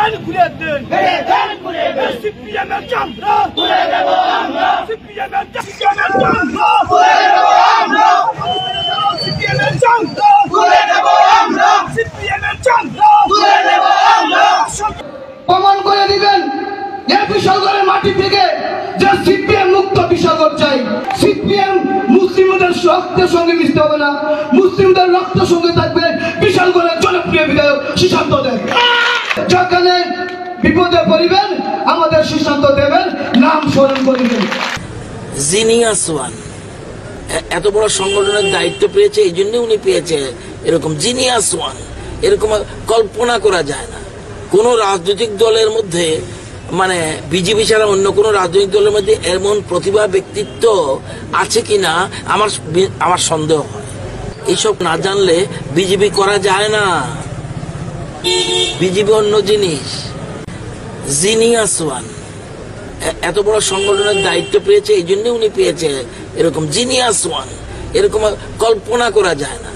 দেন ঘুরে দেন সিপিএমের চামড়া তুলে দেব আমরা সিপিএমের চামড়া তুলে দেব আমরা সিপিএমের চামড়া তুলে দেব আমরা সিপিএমের চামড়া তুলে দেব আমরা প্রমাণ করে দিবেন এই বিশালগড়ের মাটি থেকে যে সিপিএম মুক্ত বিশালগড় চাই। সিপিএম মুসলিমদের রক্তের সঙ্গে মিশতে হবে না, মুসলিমদের রক্তের সঙ্গে থাকবে বিশালগড়ের জনপ্রিয় বিধায়ক সুশান্ত দেব। যেখানে বিপদে পড়িবেন আমাদের সুশান্ত দেবের নাম স্মরণ করিবেন। জিনিয়াস ওয়ান এত বড় সংগঠনের দায়িত্ব পেয়েছে, এই জন্য উনি পেয়েছে এরকম জিনিয়াস ওয়ান, এরকম কল্পনা করা যায় না। কোন রাজনৈতিক দলের মধ্যে মানে বিজেপি ছাড়া অন্য কোন রাজনৈতিক দলের মধ্যে এমন প্রতিভা ব্যক্তিত্ব আছে কিনা আমার সন্দেহ হয়। এইসব না জানলে বিজেপি করা যায় না। বিজেপি অন্য জিনিস। জিনিয়াস ওয়ান এত বড় সংগঠনের দায়িত্ব পেয়েছে, এই জন্য উনি পেয়েছে এরকম জিনিয়াস ওয়ান, এরকম কল্পনা করা যায় না।